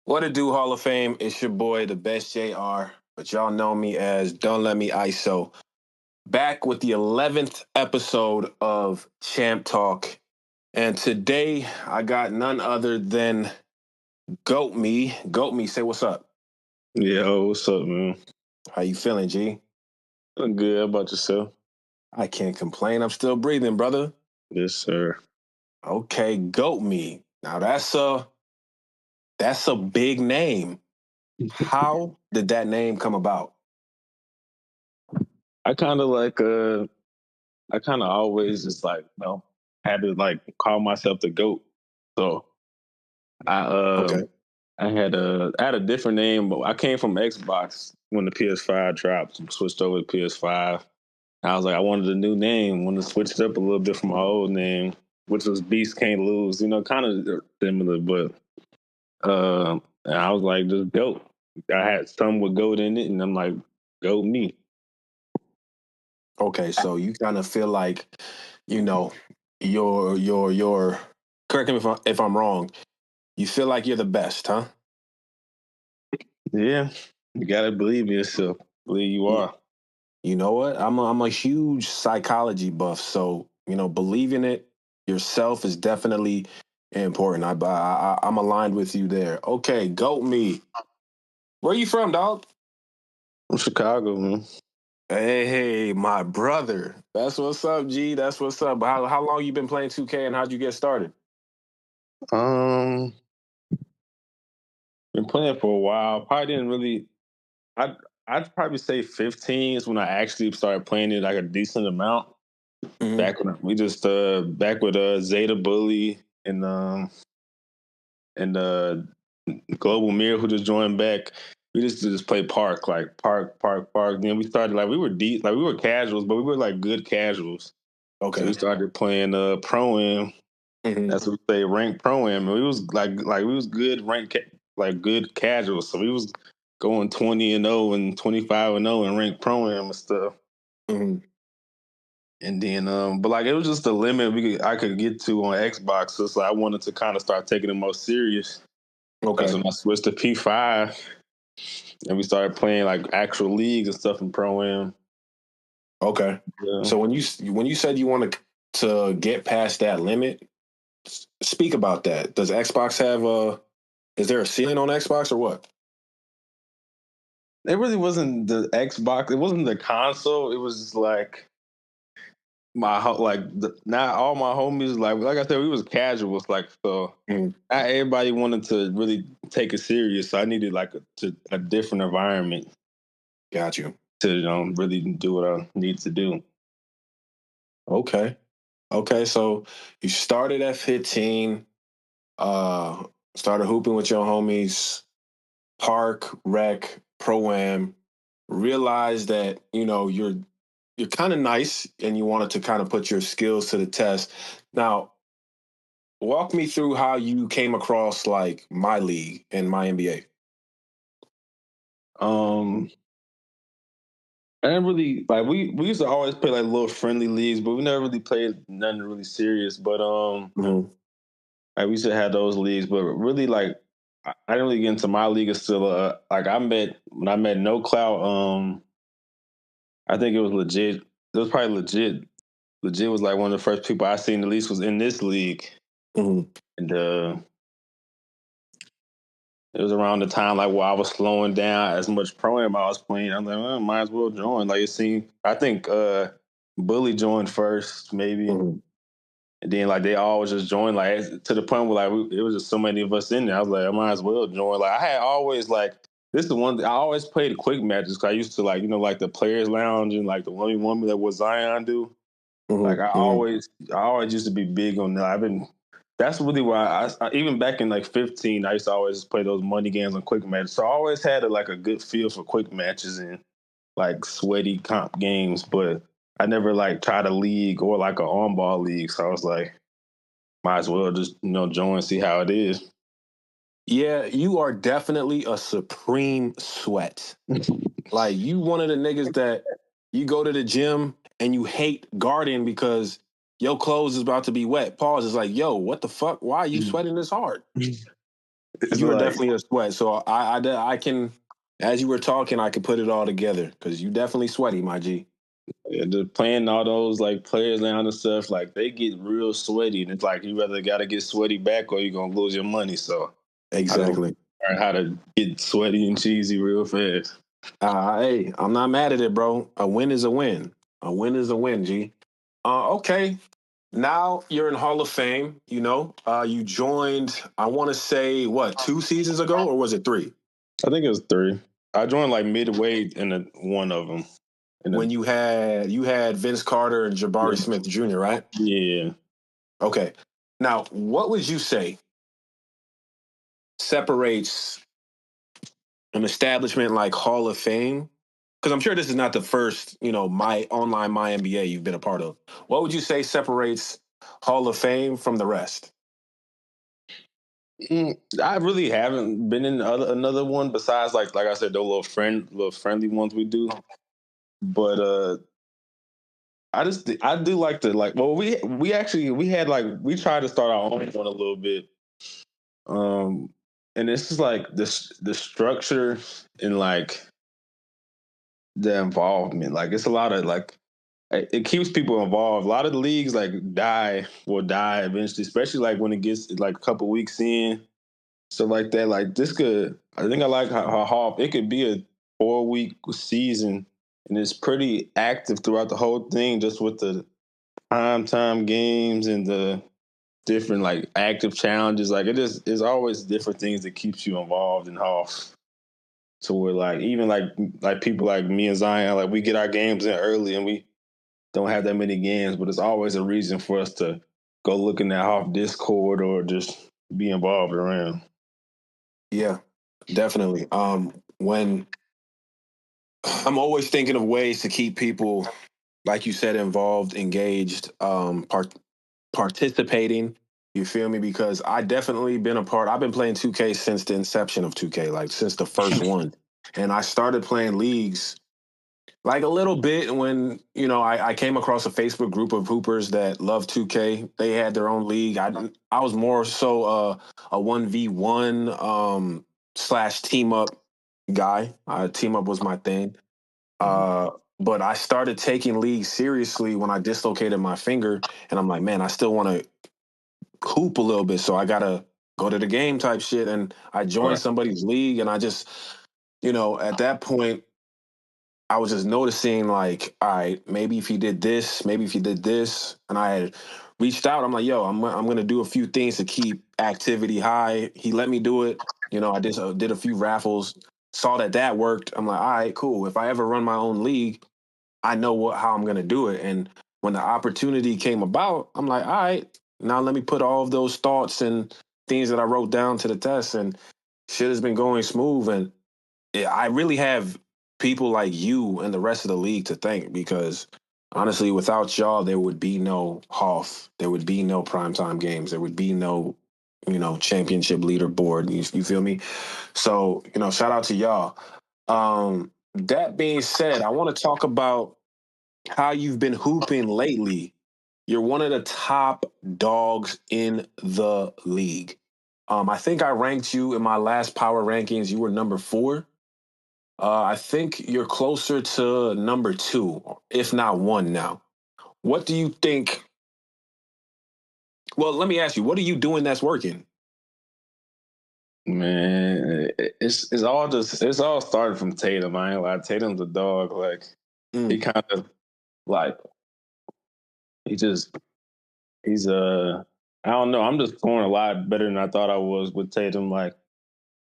What it do, Hall of Fame? It's your boy, the best JR, but y'all know me as Don't Let Me ISO. Back with the 11th episode of Champ Talk. And today I got none other than Goatme. Goatme, say what's up. Yo, what's up, man? How you feeling, G? I'm good. How about yourself? I can't complain. I'm still breathing, brother. Yes, sir. Okay, Goatme. Now that's a big name. How did that name come about? I kind of I kind of always just had to call myself the GOAT. So I Okay. I had a different name, but I came from Xbox when the PS5 dropped, switched over to PS5. I was like, I wanted a new name, wanted to switch it up a little bit from my old name, which was Beast Can't Lose. Kind of similar, but and I was like, just GOAT. I had some with GOAT in it, and I'm like, GOAT me. Okay, so you kind of feel like, you know, your correct me if I'm wrong. You feel like you're the best, huh? Yeah, you gotta believe in yourself. Believe you Y- are. You know what? I'm a huge psychology buff, so believing it yourself is definitely important. I'm aligned with you there. Okay, goat me. Where you from, dog? From Chicago, man. Hey, my brother. That's what's up, G. That's what's up. How long you been playing 2K and how'd you get started? Um, been playing for a while. Probably didn't really. I I'd probably say 15 is when I actually started playing it like a decent amount. Hmm. Back when we just back with Zeta Bully and Global Mirror who just joined back. We just play park, like park. Then we started we were deep, we were casuals, but we were like good casuals. So we Okay. started playing pro am. Hmm. That's what we say, ranked pro am. We was we was good good casuals. So we was going 20-0 and 25-0 and ranked pro am and stuff. Hmm. And then but it was just the limit I could get to on Xbox. So it's I wanted to kind of start taking it more serious. That's Okay. when I switched to P5 and we started playing like actual leagues and stuff in pro am. Okay. Yeah. So when you said you wanted to get past that limit, speak about that. Does Xbox have a? Is there a ceiling on Xbox or what? It really wasn't the Xbox. It wasn't the console. It was just not all my homies like I said, we was casuals, so Mm, not everybody wanted to really take it serious. So I needed a different environment got you. to really do what I need to do. Okay. Okay. So you started at 15. Uh, started hooping with your homies. Park, rec, pro am. Realized that you're kind of nice and you wanted to kind of put your skills to the test. Now, walk me through how you came across like my league and my NBA. Um, I didn't really we used to always play like little friendly leagues, but we never really played nothing really serious. But Mhm. we used to have those leagues, but really I didn't really get into my league until when I met No Clout. I think it was legit. It was probably legit. Legit was like one of the first people I seen at least was in this league, Mhm. and it was around the time where I was slowing down as much pro am I was playing. I was like, well, might as well join. Like it seemed, I think Bully joined first, maybe, Mhm. and then they all just joined to the point where it was just so many of us in there. I was like, I might as well join. I had always this is the one I always played quick matches because I used to the players lounge and the 1v1 that what Zion do. Mhm. Mhm. I always used to be big on that. That's really why even back in 15, I used to always play those money games on quick matches. So I always had a good feel for quick matches and sweaty comp games, but I never tried a league or a on ball league. So I was like, might as well just join, see how it is. Yeah, you are definitely a supreme sweat. Like you one of the niggas that you go to the gym and you hate guarding because your clothes is about to be wet. Pause is like, yo, what the fuck? Why are you sweating this hard? It's You are like definitely a sweat. So I can, as you were talking, I could put it all together because you definitely sweaty, my G. yeah, just playing all those like players down and stuff, like they get real sweaty, and it's like you rather got to get sweaty back or you're gonna lose your money. So I just Exactly. learn how to get sweaty and cheesy real fast. Hey, I'm not mad at it, bro. A win is a win. A win is a win, G. Okay. Now you're in Hall of Fame. You joined. I want to say what 2 seasons ago, or was it three? I think it was three. I joined like midway in one of them. In When the you had Vince Carter and Jabari yeah, Smith Jr., right? yeah. Okay. Now, what would you say separates an establishment like Hall of Fame? Because I'm sure this is not the first, my online my NBA you've been a part of. What would you say separates Hall of Fame from the rest? I really haven't been in another one besides like I said, the little friendly ones we do. But I do like to like. Well, we actually we had like we tried to start our own one a little bit. And it's just like the structure and like the involvement. Like it's a lot of like it keeps people involved. A lot of the leagues like will die eventually, especially like when it gets like a couple weeks in, stuff like that. Like this could, I think I like how it could be a 4 week season, and it's pretty active throughout the whole thing, just with the prime time games and the different like active challenges. Like it is always different things that keeps you involved in Hoff. So we're like even like people like me and Zion, like we get our games in early and we don't have that many games, but it's always a reason for us to go looking at Hoff Discord or just be involved around. Yeah, definitely. When I'm always thinking of ways to keep people, like you said, involved, engaged, participating. You feel me? Because I definitely been a part. I've been playing 2K since the inception of 2K, like since the first one. And I started playing leagues like a little bit when I came across a Facebook group of hoopers that love 2K. They had their own league. I was more so a 1v1 slash team up guy. Team up was my thing. Uh, but I started taking leagues seriously when I dislocated my finger, and I'm like, man, I still want to hoop a little bit, so I gotta go to the game type shit. And I joined Right. somebody's league, and I just, at that point, I was just noticing like, all right, maybe if he did this, maybe if he did this, and I had reached out. I'm like, yo, I'm gonna do a few things to keep activity high. He let me do it. I did a few raffles, saw that worked. I'm like, all right, cool. If I ever run my own league, I know how I'm gonna do it. And when the opportunity came about, I'm like, all right, now let me put all of those thoughts and things that I wrote down to the test, and shit has been going smooth. And I really have people like you and the rest of the league to thank because honestly, without y'all, there would be no Hoff, there would be no primetime games, there would be no championship leaderboard. You feel me? So shout out to y'all. That being said, I want to talk about how you've been hooping lately. You're one of the top dogs in the league. I think I ranked you in my last power rankings. You were number 4. I think you're closer to number 2, if not 1 now. What do you think? Well, let me ask you, what are you doing that's working? Man, it's all started from Tatum. I ain't lie. Tatum's a dog. Like he Mm, kind of like he just he's I don't know. I'm just scoring a lot better than I thought I was with Tatum. Like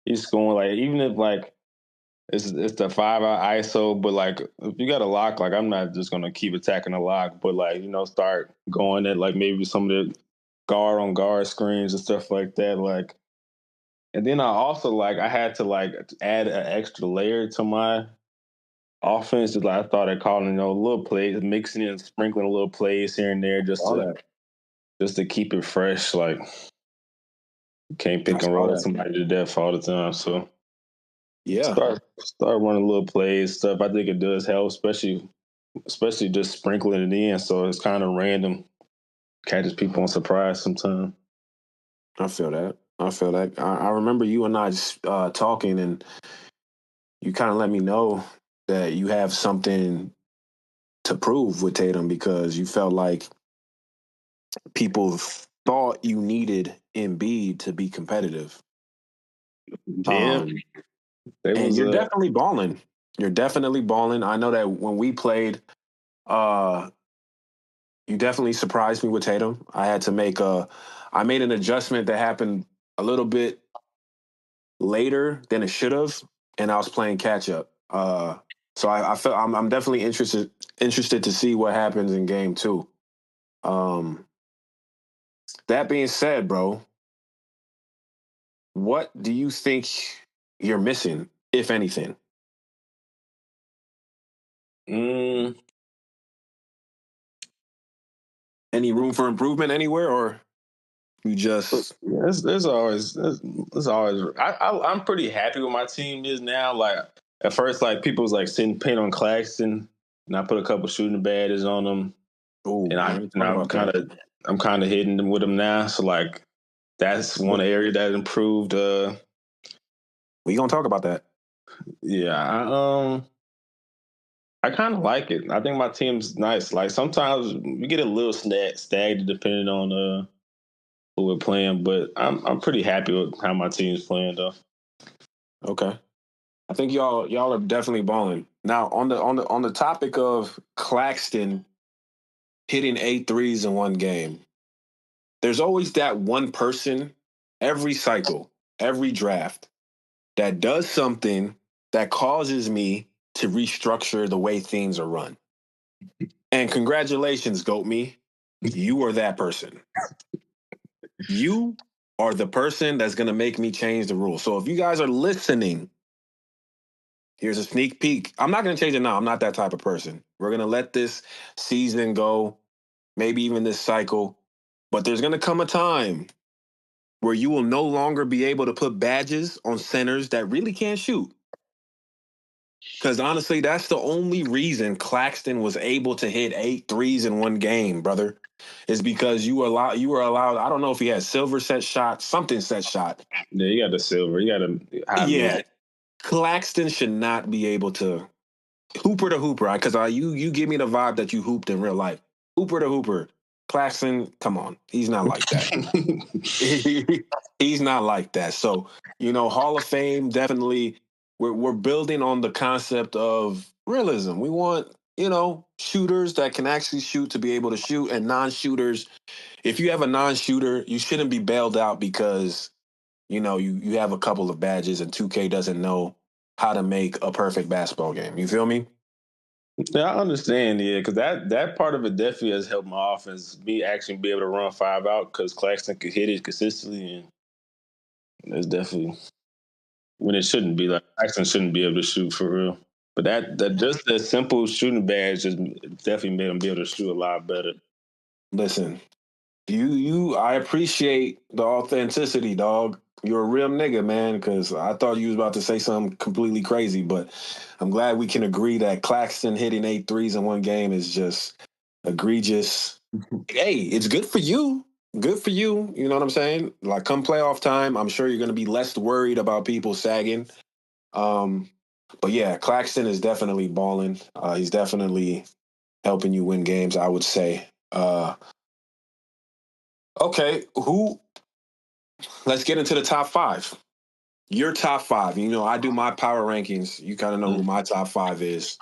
he's scoring like even if like it's the 5 out ISO, but like if you got a lock, like I'm not just gonna keep attacking a lock, but like start going at like maybe some of the guard on guard screens and stuff like that. Like, and then I also like I had to like add an extra layer to my offense. Like I started calling little plays, mixing and sprinkling a little plays here and there I saw that. just to keep it fresh. Like you can't I pick and saw roll that. somebody to death all the time. So Yeah, start running little plays stuff. I think it does help, especially just sprinkling it in. So it's kind of random, catches people on surprise sometimes. I feel that. I feel that. I remember you and I talking, and you kind of let me know that you have something to prove with Tatum because you felt like people thought you needed Embiid to be competitive. Yeah, Um, it and was you're definitely balling. You're definitely balling. I know that when we played, uh, you definitely surprised me with Tatum. I made an adjustment that happened a little bit later than it should have, and I was playing catch up. So I feel I'm definitely interested to see what happens in game two. Um, that being said, bro, what do you think you're missing, if anything? mm, Any room for improvement anywhere, or you just there's always. I'm pretty happy with my team is now. Like at first, like people was like sitting paint on Claxton, and I put a couple shooting badges on them, oh, and I I didn't and talk about that. I'm kind of hitting them with them now. So like that's one area that improved. We gonna talk about that. Yeah, I kind of like it. I think my team's nice. Like sometimes we get a little stagnant depending on who we're playing, but I'm pretty happy with how my team's playing though. Okay, I think y'all are definitely balling. Now on the topic of Claxton hitting 8 threes in one game, there's always that one person every cycle, every draft that does something that causes me to restructure the way things are run. And congratulations, Goatme. You are that person. You are the person that's going to make me change the rules. So if you guys are listening, here's a sneak peek. I'm not going to change it now. I'm not that type of person. We're going to let this season go, maybe even this cycle. But there's going to come a time where you will no longer be able to put badges on centers that really can't shoot. Because honestly, that's the only reason Claxton was able to hit 8 threes in one game, brother. Is because you were allowed. I don't know if he had silver set shot, something set shot. Yeah, you got the silver, you got a high mid. Yeah, Claxton should not be able to hooper to hooper. Because you give me the vibe that you hooped in real life. Hooper to hooper. Claxton, come on, he's not like that. He's not like that. So, Hall of Fame definitely we're building on the concept of realism. We want, shooters that can actually shoot to be able to shoot and non-shooters. If you have a non-shooter, you shouldn't be bailed out because, you have a couple of badges and 2K doesn't know how to make a perfect basketball game. You feel me? Yeah, I understand. Yeah, because that part of it definitely has helped my offense be actually be able to run five out because Claxton could hit it consistently, and it's definitely when it shouldn't be. Like Claxton shouldn't be able to shoot for real. But that just that simple shooting badge just definitely made him be able to shoot a lot better. Listen, I appreciate the authenticity, dog. You're a real nigga, man, because I thought you was about to say something completely crazy, but I'm glad we can agree that Claxton hitting 8 threes in one game is just egregious. Hey, it's good for you. Good for you. You know what I'm saying? Like come playoff time, I'm sure you're gonna be less worried about people sagging. Um, but yeah, Claxton is definitely balling. He's definitely helping you win games, I would say. Okay, who let's get into the top five. Your top five. I do my power rankings. You kind of know who my top five is.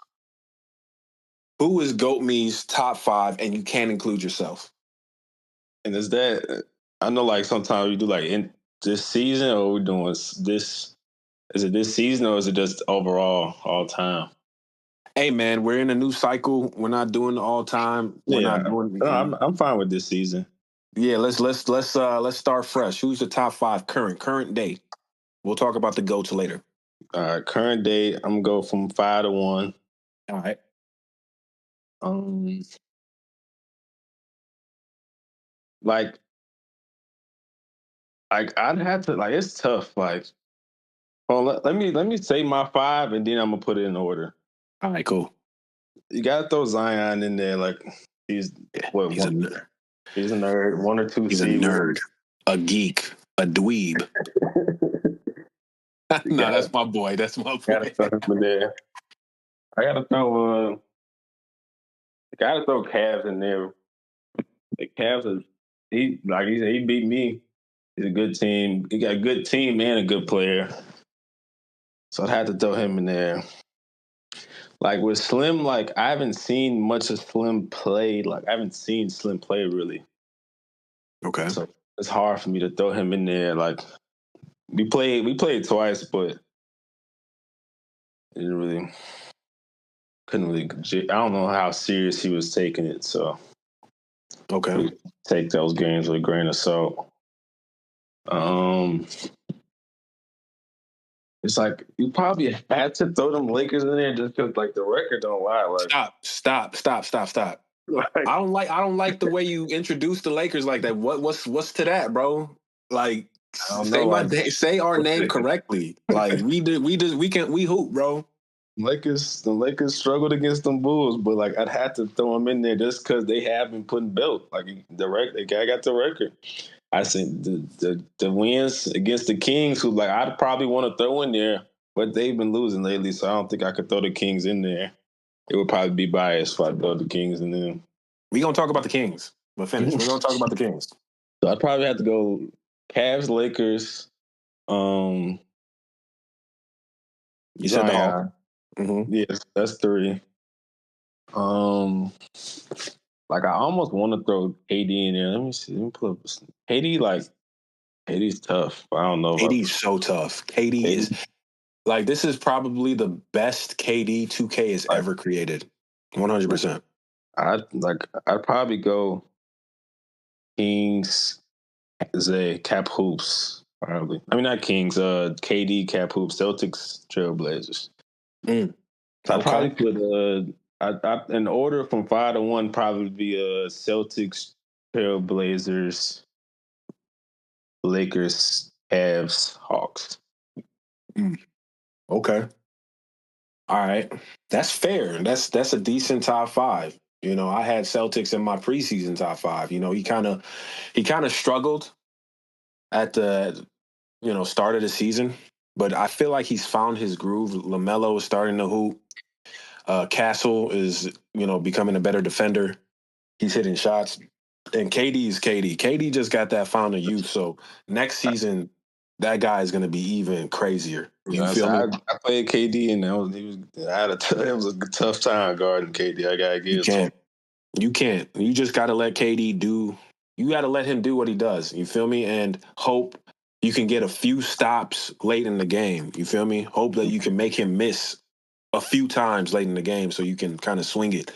Who is Goatme's top five, and you can't include yourself? And is that I know like sometimes we do like in this season or we doing this is it this season or is it just overall all time? Hey man, we're in a new cycle. We're not doing the all time. We're Yeah, not no, doing. I'm fine with this season. Yeah, let's start fresh. Who's the top five current day? We'll talk about the goats later. Current date, I'm gonna go from 5 to 1. All right. Um, like, I'd have to like it's tough. Like, well, let me say my five, and then I'm gonna put it in order. All right, cool. You gotta throw Zion in there. Like, he's Yeah, what he's a one? He's a nerd. 1 or 2 he's a seed. nerd, a geek. a dweeb. No, that's my boy. That's my Gotta boy. throw him in there. I gotta throw Cavs in there. The Cavs are he like he said, he beat me. He's a good team. He got a good team and a good player. So I'd have to throw him in there. Like with Slim, like I haven't seen much of Slim play. Like I haven't seen Slim play really. Okay. So it's hard for me to throw him in there. Like we played twice, but it didn't really couldn't really. I don't know how serious he was taking it. So Okay. we take those games with a grain of salt. Um, it's like you probably had to throw them Lakers in there just because like the record don't lie. Stop. Like I don't like the way you introduce the Lakers like that. What's to that, bro? Like I don't know. say our name correctly. Like we hoop, bro. The Lakers struggled against them Bulls, but like I'd have to throw them in there just because they have been putting belt. Like the guy got the record. I think the wins against the Kings, who like I'd probably want to throw in there, but they've been losing lately, so I don't think I could throw the Kings in there. It would probably be biased if I throw the Kings in there. We gonna talk about the Kings, but finish. We're gonna talk about the Kings. So I'd probably have to go Cavs, Lakers, um, You said the Hawks. Zion. Mm-hmm. Yes, that's three. Um, like I almost want to throw KD in there. Let me see. Let me pull up. KD, like KD's tough. I don't know about KD's so tough. KD KD. is like this is probably the best KD 2K has Like ever created. 100%. I'd probably go Kings, Zay, Cap Hoops. Probably. I mean not Kings. KD, Cap Hoops, Celtics, Trailblazers. I'd Okay. probably put in order from 5 to 1, probably be Celtics, Trailblazers, Lakers, Cavs, Hawks. Okay. All right. That's fair. That's a decent top five. I had Celtics in my preseason top five. He kind of struggled at the start of the season, but I feel like he's found his groove. LaMelo is starting to hoop. Castle is becoming a better defender. He's hitting shots, and KD is KD. KD just got that fountain of youth. So next season, that guy is going to be even crazier. You Yeah, feel so me? I played KD and it was a tough time guarding KD. I gotta You give it to him. can't. You can't. You just got to let KD do. You got to let him do what he does. You feel me? And hope you can get a few stops late in the game. You feel me? Hope that you can make him miss a few times late in the game so you can kind of swing it.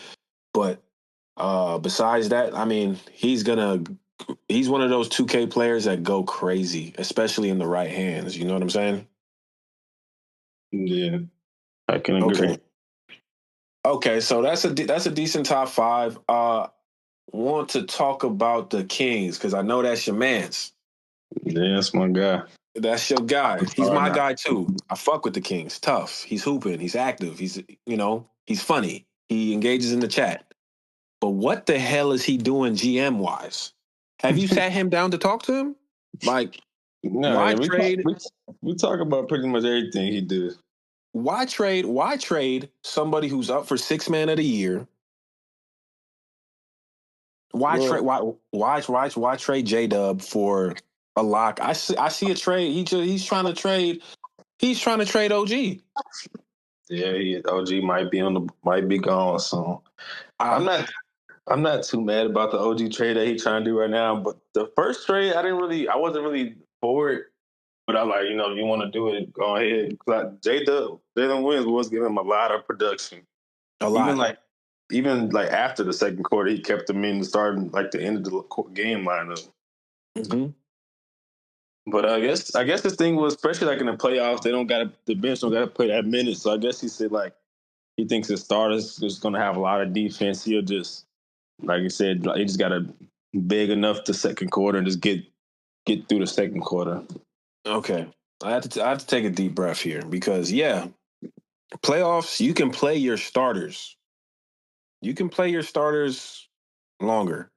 But besides that, I mean, he's one of those 2K players that go crazy, especially in the right hands. You know what I'm saying? Yeah, I can agree. Okay. Okay, so that's a decent top five. Want to talk about the Kings because I know that's your man's. Yeah, that's my guy. That's your guy. I'm He's sorry my now. guy too. I fuck with the Kings. Tough. He's hooping. He's active. He's funny. He engages in the chat. But what the hell is he doing GM wise? Have you sat him down to talk to him? Like, No, why yeah, trade? we talk about pretty much everything he did. Why trade? Why trade somebody who's up for six man of the year? Why trade? Well, Why trade J Dub for a lock? I see a trade. He's trying to trade. He's trying to trade OG. yeah, OG might be gone soon. I'm Uh, not I'm not too mad about the OG trade that he's trying to do right now. But the first trade, I wasn't really for it. But I like, you want to do it, go ahead. Like Jalen Williams was giving him a lot of production. a Even lot. like, even like after the second quarter, he kept him in the starting like the end of the game lineup. Mm-hmm. But I guess this thing was, especially like in the playoffs, the bench don't got to play that minute. So I guess he said like he thinks his starters is going to have a lot of defense. He'll just, like you said, like, he just got to big enough the second quarter and just get through the second quarter. Okay, I have to take a deep breath here because playoffs you can play your starters. You can play your starters longer.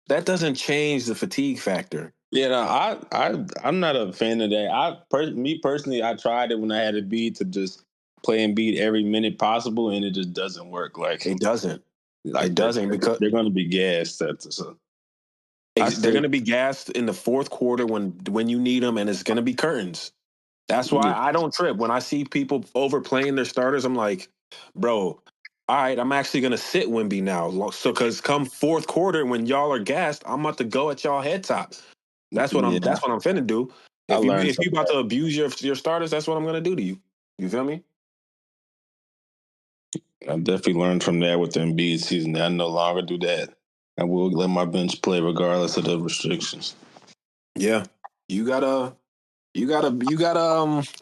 That doesn't change the fatigue factor. Yeah, no, I'm not a fan of that. Me personally, I tried it when I had Embiid to just play Embiid every minute possible, and it just doesn't work. It doesn't. It Like doesn't because they're going to be gassed. So I they're still, going to be gassed in the fourth quarter when you need them, and it's going to be curtains. That's why yeah, I don't trip when I see people overplaying their starters. I'm like, bro, all right, I'm actually gonna sit Wimby now. So because come fourth quarter when y'all are gassed, I'm about to go at y'all head top. yeah, That's what I'm finna do. I learned If from you about that. to abuse your starters, that's what I'm gonna do to you. You feel me? I definitely learned from that with the Embiid season. I no longer do that. I will let my bench play regardless of the restrictions. Yeah. You got a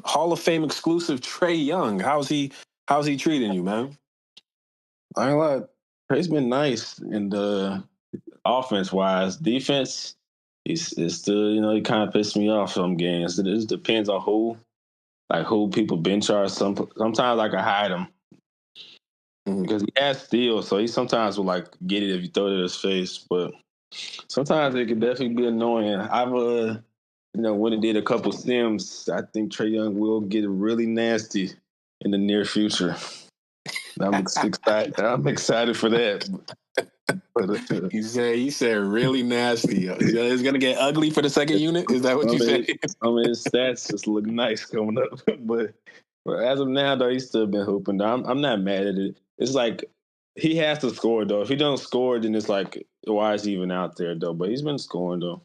Hall of Fame exclusive Trey Young. How's he treating you, man? I ain't lie. Trey's been nice in the offense wise. Defense, it's still, he kind of pissed me off some games. It just depends on who people bench are. Sometimes I can hide him Mhm. because he has steel, so he sometimes will like get it if you throw it at his face. But sometimes it can definitely be annoying. I've when it did a couple sims, I think Trey Young will get really nasty in the near future. Excited. I'm excited for that. But You said really nasty. It's gonna get ugly for the second unit. Is that what you some of said? his stats just look nice coming up. but as of now, though, he's still been hooping. I'm not mad at it. It's like he has to score though. If he don't score, then it's like why is he even out there though? But he's been scoring though.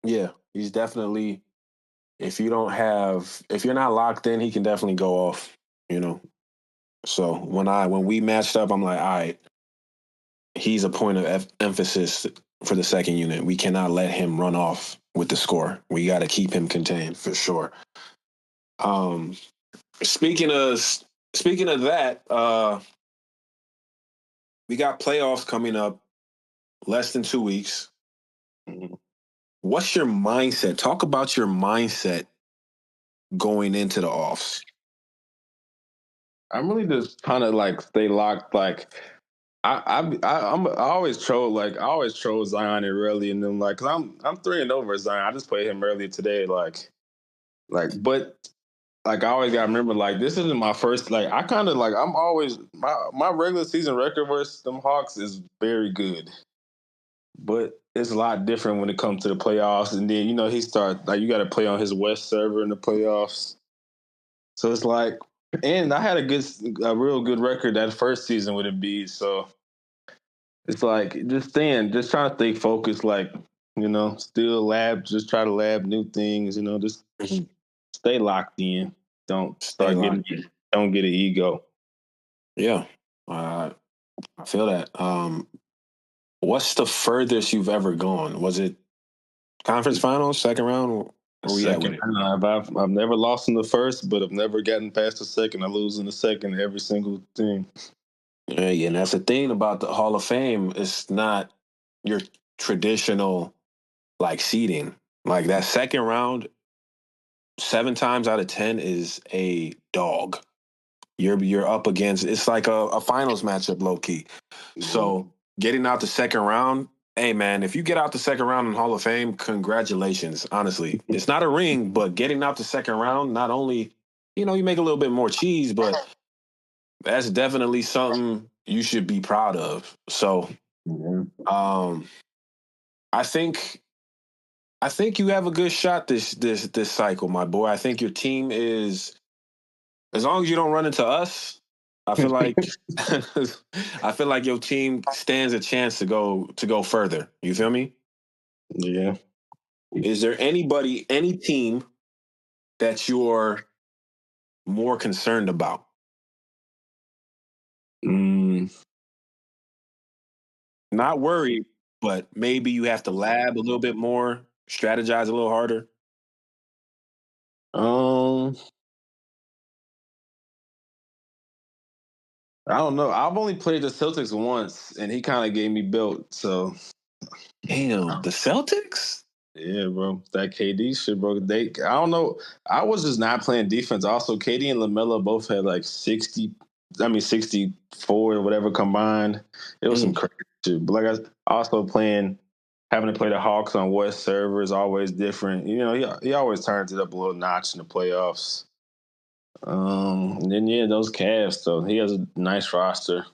Yeah, he's definitely. If you're not locked in, he can definitely go off. You know. So when we matched up, I'm like, all right, he's a point of emphasis for the second unit. We cannot let him run off with the score. We got to keep him contained for sure. Um, speaking of speaking of that, we got playoffs coming up less than 2 weeks. Mhm. What's your mindset? Talk about your mindset going into the offs. I'm really just trying to like stay locked. Like I always troll Zion and really and then like cause I'm 3-0 Zion. I just played him earlier today. But like I always gotta remember like this isn't my first like I kind of like I'm always my regular season record versus them Hawks is very good, but it's a lot different when it comes to the playoffs. And then he starts like you got to play on his West server in the playoffs. So it's like, and I had a real good record that first season with Embiid. So it's like just trying to stay focused. Like still just try to lab new things. Just Mhm. stay locked in. Don't Stay start locked in. don't get an ego. Yeah, I feel that. What's the furthest you've ever gone? Was it conference finals, second round? Where we at with Second, it? I've never lost in the first, but I've never gotten past the second. I lose in the second every single thing. Yeah, and that's the thing about the Hall of Fame. It's not your traditional like seeding. Like that second round, 7 times out of 10 is a dog. You're up against. It's like a finals matchup, low key. Yeah. So getting out the second round, hey man, if you get out the second round in Hall of Fame, congratulations. Honestly, it's not a ring, but getting out the second round, not only you make a little bit more cheese, but that's definitely something you should be proud of. So, Yeah. um, I think I think you have a good shot this cycle, my boy. I think your team is as long as you don't run into us. I feel like I feel like your team stands a chance to go further. You feel me? Yeah. Is there any team that you're more concerned about? Mm, Not worried, but maybe you have to lab a little bit more, strategize a little harder. um, I don't know. I've only played the Celtics once, and he kind of gave me built. So Damn, the Celtics? yeah, bro, that KD shit, bro. I don't know. I was just not playing defense. Also, KD and Lamelo both had like 60. I mean, 64 or whatever combined. It was some Mm, crazy shit. But like I was also playing having to play the Hawks on West server is always different. You know, he always turns it up a little notch in the playoffs. And then those Cavs. So he has a nice roster.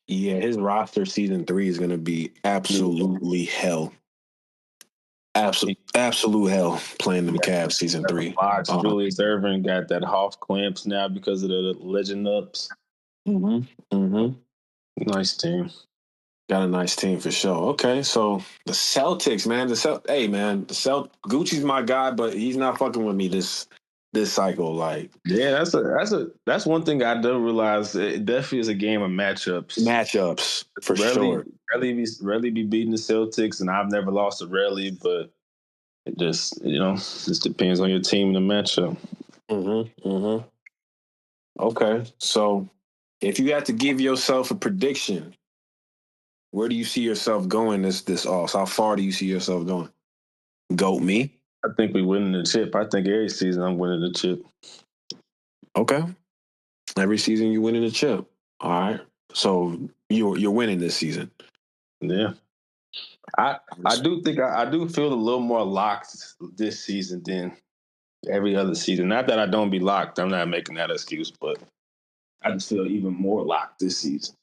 Yeah, his roster season 3 is going to be absolutely hell. Absolute hell playing them Cavs season 3. Fox, Julius Erving got that Hoff clamps now because of the legend ups. Nice team. Got a nice team for sure. Okay, so the Celtics, man. Hey, man, Gucci's my guy, but he's not fucking with me this cycle. Like, yeah, that's one thing I do realize. It definitely is a game of matchups for sure. Rarely be beating the Celtics, and I've never lost to Rarely, but it just depends on your team and the matchup. Okay, so if you had to give yourself a prediction, where do you see yourself going this off? How far do you see yourself going? Goatme. I think we winning the chip. I think every season I'm winning the chip. Okay. Every season you winning the chip. All right. So you're winning this season. Yeah. I do think I do feel a little more locked this season than every other season. Not that I don't be locked. I'm not making that excuse, but I just feel even more locked this season.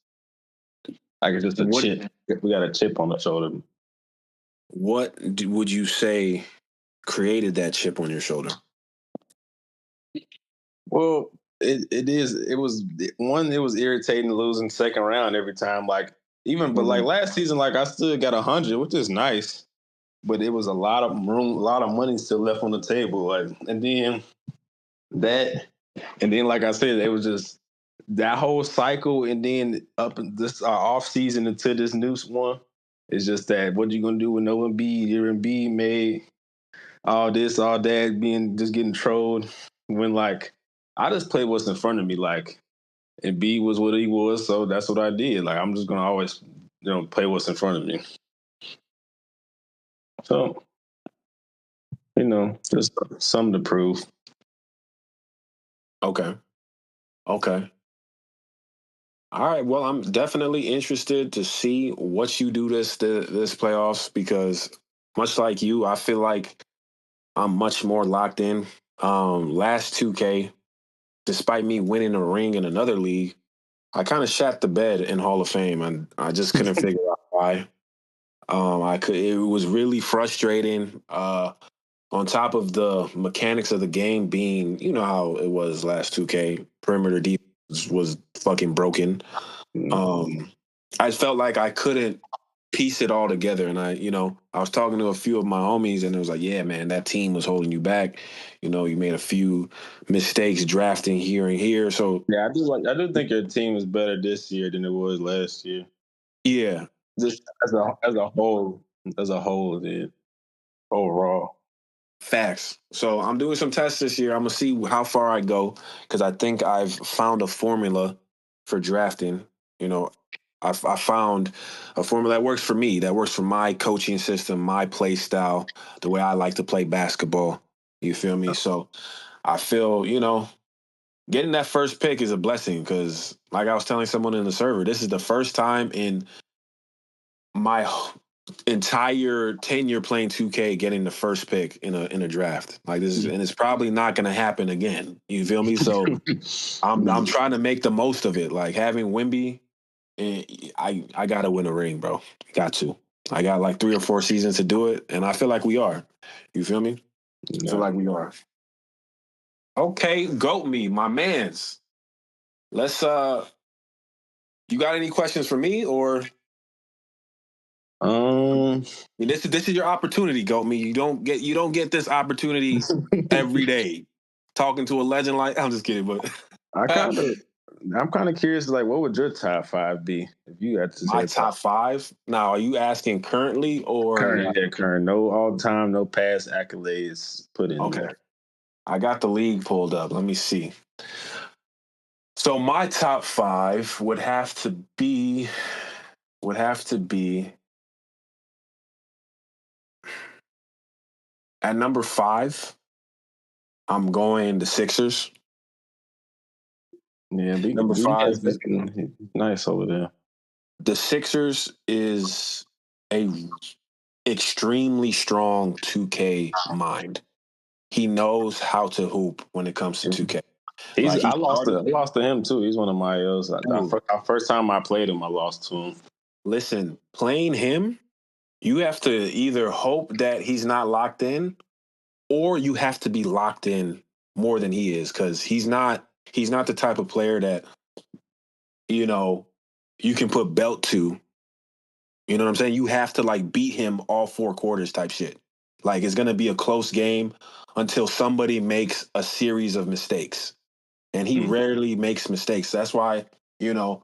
Like it's just a chip. We got a chip on the shoulder. What would you say created that chip on your shoulder? Well, it was irritating losing second round every time. Like but like last season, like I still got 100, which is nice. But it was a lot of room, a lot of money still left on the table. Like, and then like I said, it was just that whole cycle, and then up in this off season into this new one. It's just that what you gonna do with no Embiid? Your Embiid made all this, all that, just getting trolled. When like I just played what's in front of me. Like Embiid was what he was, so that's what I did. Like I'm just gonna always play what's in front of me. So just something to prove. Okay. All right. Well, I'm definitely interested to see what you do this playoffs because much like you, I feel like I'm much more locked in. Last 2K, despite me winning a ring in another league, I kind of shat the bed in Hall of Fame, and I just couldn't figure out why. It was really frustrating. On top of the mechanics of the game being, you know how it was last 2K, perimeter defense was fucking broken. I felt like I couldn't piece it all together. And I was talking to a few of my homies and it was like, yeah, man, that team was holding you back. You made a few mistakes drafting here and here. So yeah, I do think your team is better this year than it was last year. Yeah. Just as a whole, then overall. Facts. So I'm doing some tests this year. I'm gonna see how far I go because I think I've found a formula for drafting. I found a formula that works for me, that works for my coaching system, my play style, the way I like to play basketball. You feel me? So I feel, getting that first pick is a blessing because, like I was telling someone in the server, this is the first time in my entire tenure playing 2K getting the first pick in a draft like this and it's probably not going to happen again. You feel me? So I'm trying to make the most of it. Like having Wemby, I got to win a ring, bro. Got to. I got like 3 or 4 seasons to do it, and I feel like we are. You feel me? I feel like we are. Okay, Goatme, my man's. Let's. You got any questions for me or? This is your opportunity, Goatme. You don't get this opportunity every day. Talking to a legend like I'm just kidding, but I'm kind of curious. Like, what would your top 5 be if you had to say my top 5? Now, are you asking currently or current? Yeah, current. No all time, no past accolades put in there. I got the league pulled up. Let me see. So my top 5 would have to be at number 5. I'm going the Sixers. Yeah, number 5 is nice over there. The Sixers is a extremely strong 2K mind. He knows how to hoop when it comes to 2K. He's Like he I started. lost to him too. He's one of my L's. Ooh, First time I played him, I lost to him. listen, playing him, you have to either hope that he's not locked in, or you have to be locked in more than he is, because he's not the type of player that you know you can put belt to. You know what I'm saying? You have to like beat him all 4 quarters type shit. Like it's gonna be a close game until somebody makes a series of mistakes. And he rarely makes mistakes. That's why, you know,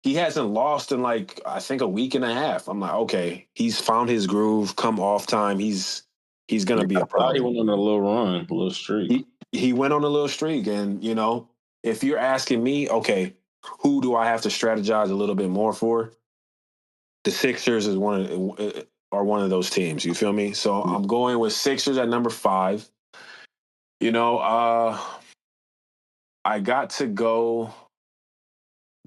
he hasn't lost in like I think a week and a half. I'm like, okay, he's found his groove. Come off time, he's gonna be I a thought he problem. went on a little run, a little streak. He went on a little streak, and if you're asking me, okay, who do I have to strategize a little bit more for? The Sixers are one of those teams. You feel me? So I'm going with Sixers at number 5. You know, I got to go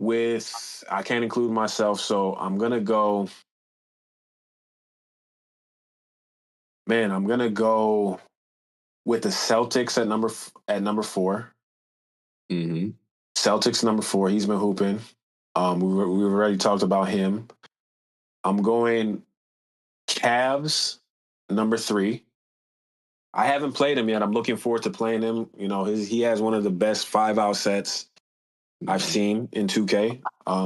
with I can't include myself, so I'm gonna go. Man, I'm gonna go with the Celtics at number 4. Mm-hmm. Celtics number 4. He's been hooping. We've already talked about him. I'm going Cavs number 3. I haven't played him yet. I'm looking forward to playing him. He has one of the best 5-out sets I've seen in 2K.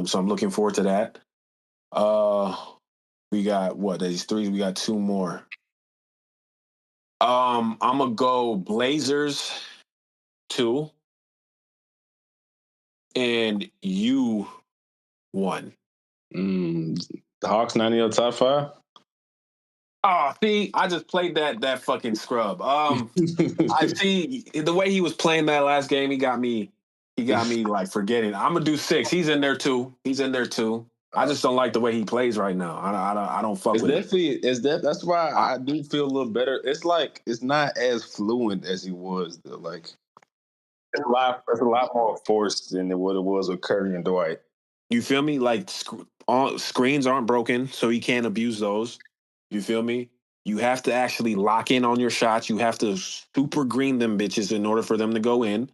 So I'm looking forward to that. Uh, we got what? These 3. We got 2 more. I'm gonna go Blazers 2 and you 1. The Hawks not in your top 5? Oh, see, I just played that fucking scrub. I see the way he was playing that last game. He got me like forgetting. I'm gonna do 6. He's in there too. I just don't like the way he plays right now. I don't fuck It's with him. definitely that's why I, I do feel a little better. It's like it's not as fluent as he was though. Like it's a lot more forced than what it was with Curry and Dwight. you feel me? Like screens aren't broken, so he can't abuse those. You feel me? You have to actually lock in on your shots. You have to super green them bitches in order for them to go in.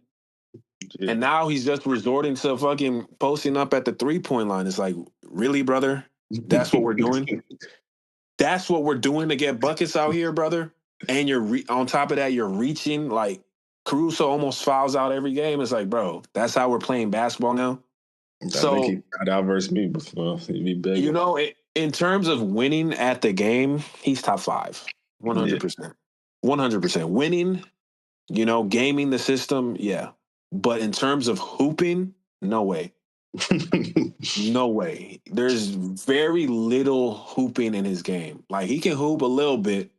Yeah. And now he's just resorting to fucking posting up at the 3-point line. It's like, really, brother? That's what we're doing? That's what we're doing to get buckets out here, brother? And on top of that, you're reaching. Like, Caruso almost fouls out every game. It's like, bro, that's how we're playing basketball now? I think So, he got out versus me before. He'd be begging. in terms of winning at the game, he's top 5. Yeah. 100%. 100%. Winning, gaming the system, yeah. But in terms of hooping, no way. No way. There's very little hooping in his game. Like he can hoop a little bit,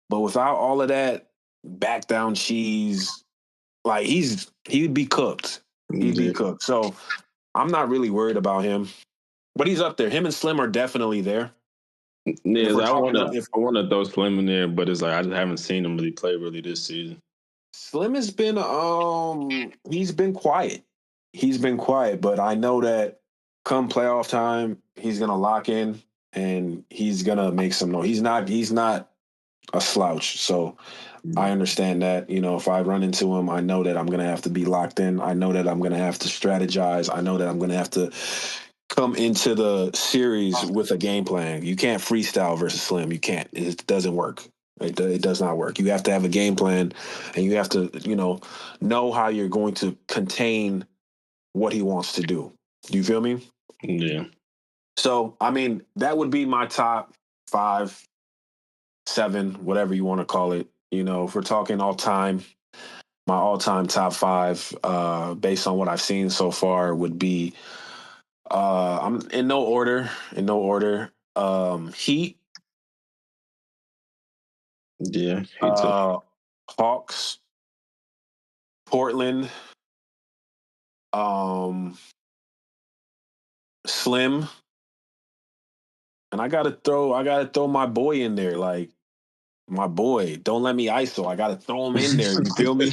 but without all of that back down cheese, like he'd be cooked. He'd be Yeah. cooked. So I'm not really worried about him. But he's up there. Him and Slim are definitely there. If Yeah, we're talking, if I wanna throw Slim in there, but it's like I just haven't seen him really play really this season. Slim has been he's been quiet. He's been quiet, but I know that come playoff time, he's gonna lock in and he's gonna make some noise. He's not a slouch. So I understand that. If I run into him, I know that I'm gonna have to be locked in. I know that I'm gonna have to strategize. I know that I'm gonna have to come into the series with a game plan. You can't freestyle versus Slim. You can't. It doesn't work. It does not work. You have to have a game plan, and you have to, know how you're going to contain what he wants to do. Do you feel me? Yeah. So, I mean, that would be my top 5, 7, whatever you want to call it. If we're talking all time, my all-time top 5, based on what I've seen so far, would be I'm in no order. In no order. Heat, Yeah. He took uh, Hawks, Portland, um, Slim, and I gotta throw my boy in there. Like my boy, don't let me ISO. I gotta throw him in there. You feel me?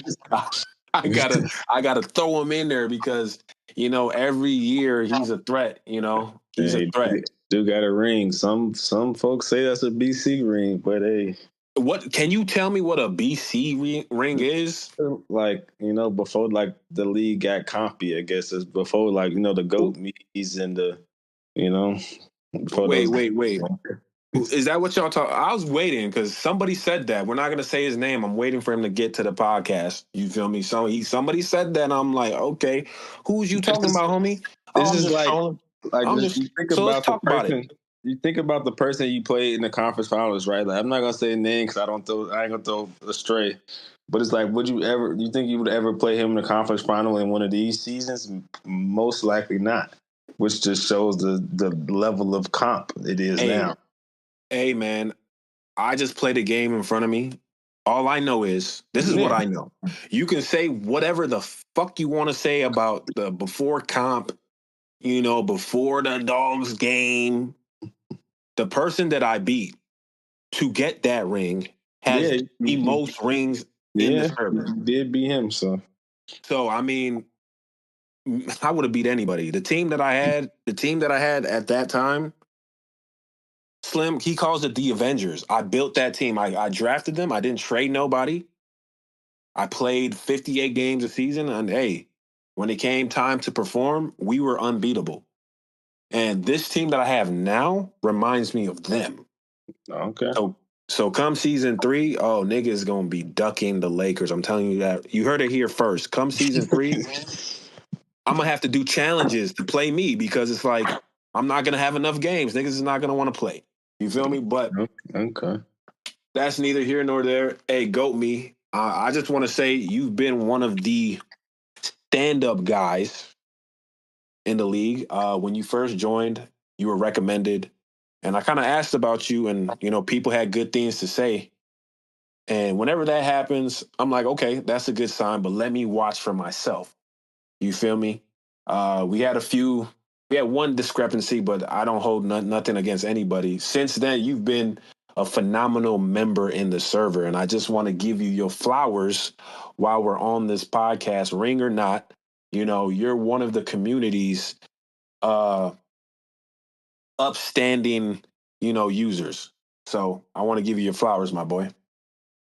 I gotta throw him in there because every year he's a threat. yeah, He's a threat. Still got a ring. Some folks say that's a BC ring, but hey, What can you tell me what a BC ring is? like before like the league got compy, I guess it's before like the Goatmes and the you know before Wait, those. wait, wait. Is that what y'all talk? I was waiting because somebody said that. We're not gonna say his name. I'm waiting for him to get to the podcast. You feel me? Somebody said that. And I'm like, okay, who's you This talking is about, homie? Oh, this I'm is just like trolling. like I'm just just so let's talk about it. you think about the person you played in the conference finals, right? Like I'm not gonna say a name because I ain't gonna throw astray. But it's like, you think you would ever play him in the conference final in one of these seasons? Most likely not. Which just shows the level of comp it is Hey, now. hey, man, I just played a game in front of me. All I know is this is what Yeah, I know. You can say whatever the fuck you want to say about the before comp, before the dogs game. The person that I beat to get that ring has yeah, the most rings in the yeah. server. You did beat him, so So I mean, I would have beat anybody. The team that I had at that time, Slim, he calls it the Avengers. I built that team. I drafted them. I didn't trade nobody. I played 58 games a season, and hey, when it came time to perform, we were unbeatable. And this team that I have now reminds me of them. okay. So come season 3, oh nigga is gonna be ducking the Lakers. I'm telling you that. You heard it here first. Come season 3, I'm gonna have to do challenges to play me because it's like I'm not gonna have enough games. Niggas is not gonna want to play. You feel me? But Okay. that's neither here nor there. Hey, Goatme, I just want to say you've been one of the stand-up guys in the league. When you first joined, you were recommended, and I kind of asked about you, and people had good things to say. And whenever that happens, I'm like, okay, that's a good sign, but let me watch for myself. You feel me? We had one discrepancy, but I don't hold nothing against anybody. Since then, you've been a phenomenal member in the server, and I just want to give you your flowers while we're on this podcast, ring or not. You're one of the community's uh, upstanding, users. So I want to give you your flowers, my boy.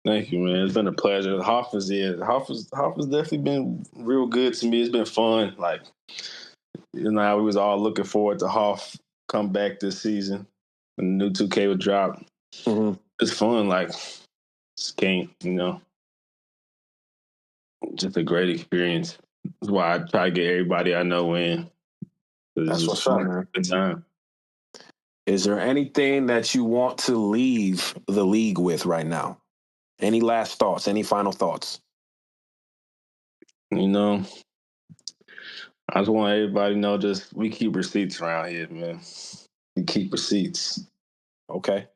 Thank you, man. It's been a pleasure. Hoff has definitely been real good to me. It's been fun. Like, we was all looking forward to Hoff come back this season when the new 2K would drop. Mm-hmm. It's fun. Like, just can't, just a great experience. That's why I try to get everybody I know in. It's That's just what's up, fun. man. Good time. Is there anything that you want to leave the league with right now? Any last thoughts? Any final thoughts? You know, I just want everybody to know just we keep receipts around here, man. We keep receipts. Okay.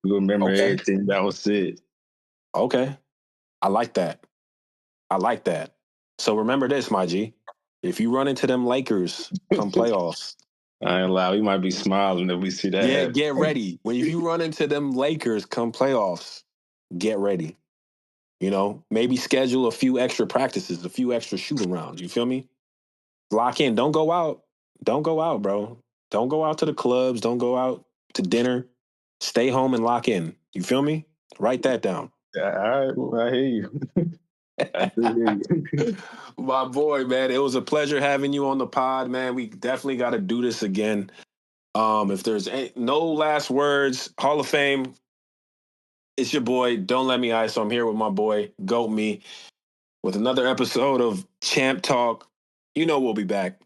We remember Okay. everything that was said. Okay. I like that. I like that. So remember this, my G. If you run into them Lakers come playoffs, I ain't lie. We might be smiling if we see that get happen. ready. If you run into them Lakers come playoffs, get ready. Maybe schedule a few extra practices, a few extra shoot arounds. You feel me? Lock in. Don't go out. Don't go out, bro. Don't go out to the clubs. Don't go out to dinner. Stay home and lock in. You feel me? Write that down. All right, well, I hear you. I do hear you. My boy, man. It was a pleasure having you on the pod, man. We definitely got to do this again. If there's no last words, Hall of Fame, it's your boy. Don't let me ice. So I'm here with my boy, Goat Me, with another episode of Champ Talk. We'll be back.